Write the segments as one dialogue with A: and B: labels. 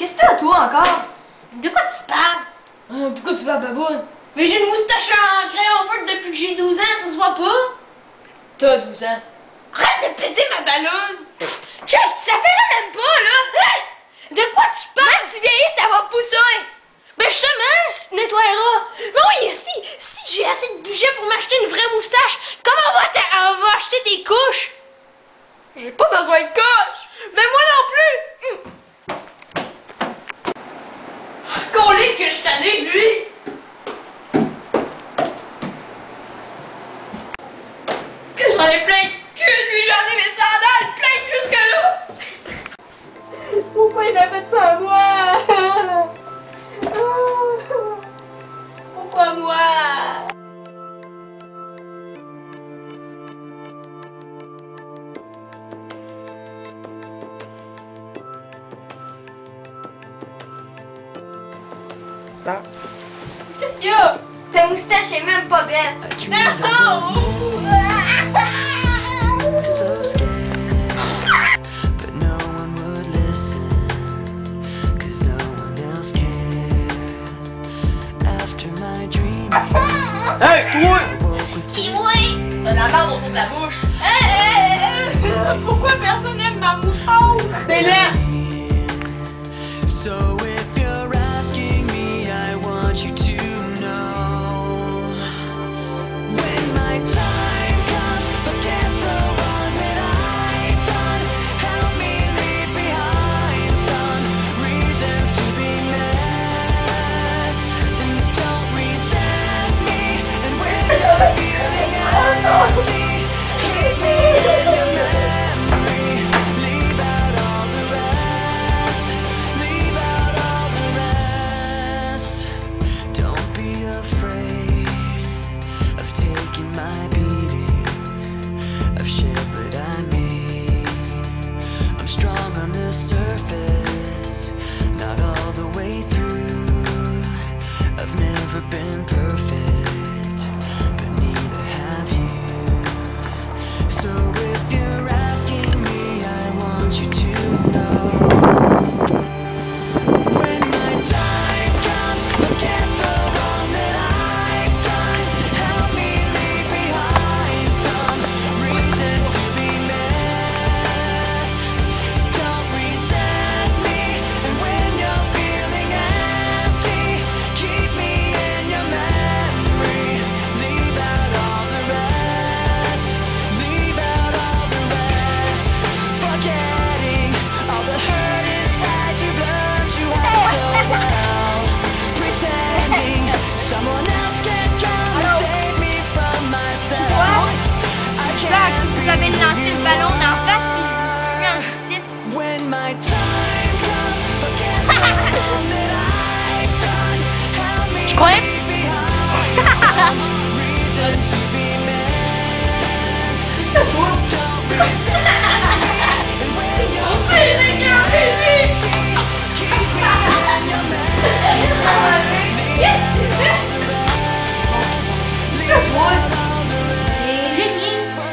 A: Qu'est-ce que t'as, toi, encore?
B: De quoi tu parles?
A: Pourquoi tu vas à baboune?
B: Mais j'ai une moustache en crayon feutre depuis que j'ai 12 ans, ça se voit pas?
A: T'as 12 ans.
B: Arrête de péter ma ballonne! Check, ça fait même pas, là! Hey! De quoi tu parles? Tu vieillis, ça va pousser! Ben justement, tu te nettoieras! Mais oui, si j'ai assez de budget pour m'acheter une vraie moustache, comment on va acheter tes couches?
A: J'ai pas besoin de couches!
B: Mais moi non plus! Collé que je suis tanné de lui! C'est que j'en ai plein de cul, lui, j'en ai mes sandales pleines jusque là!
A: Pourquoi il m'a fait ça à moi?
B: Pourquoi moi?
A: Qu'est-ce qu'il y a?
B: Ta moustache est même pas belle! Non!
C: So scared, but no one would listen, 'cause no one else cared. After my dream,
A: Hey, toi!
C: I woke with this
B: Kiwi!
A: T'as de la merde au fond de la bouche!
B: Pourquoi personne n'aime ma moustache?
A: T'es là!
C: So if you're asking me, I want you to know, when my time comes, forget the one that I've done. Help me leave behind some reasons to be missed, and don't resent me. And when you're feeling empty, keep me in your memory. Leave out all the rest. Leave out all the rest. Don't be afraid of taking my beating, of shit that I made. I'm strong on the surface, not all the way through. I've never been perfect, but neither have you. So if you're asking me, I want you to know, when my time comes, forget the wrong that I've done. Help me leave behind some reasons to be missed. Don't resent me, and when you're feeling empty, keep me in your memory. Leave out all the rest. Leave out all the rest. Forgetting all the hurt inside you've learned to hide so well. Pretending someone else can come and save me from myself. I can't
B: Vous avez lancé le ballon d'en face, puis en justice.
C: when my time comes, forget the one that I've done. Help me
B: croyais-
C: leave behind some reasons to be missed. Don't resent me, and when you're feeling empty, keep me in your memory. Leave out all the rest.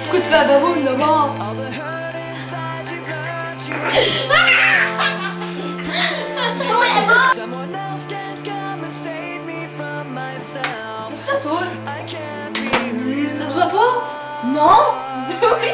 A: Pourquoi tu vas à baboune, là, bas?
C: All the hurt inside you've learned to hide. Someone else can come and save me from myself.
A: Qu'est-ce que t'as, toi?
C: I can't be real.
A: Ça se voit pas? Non?
B: Oui!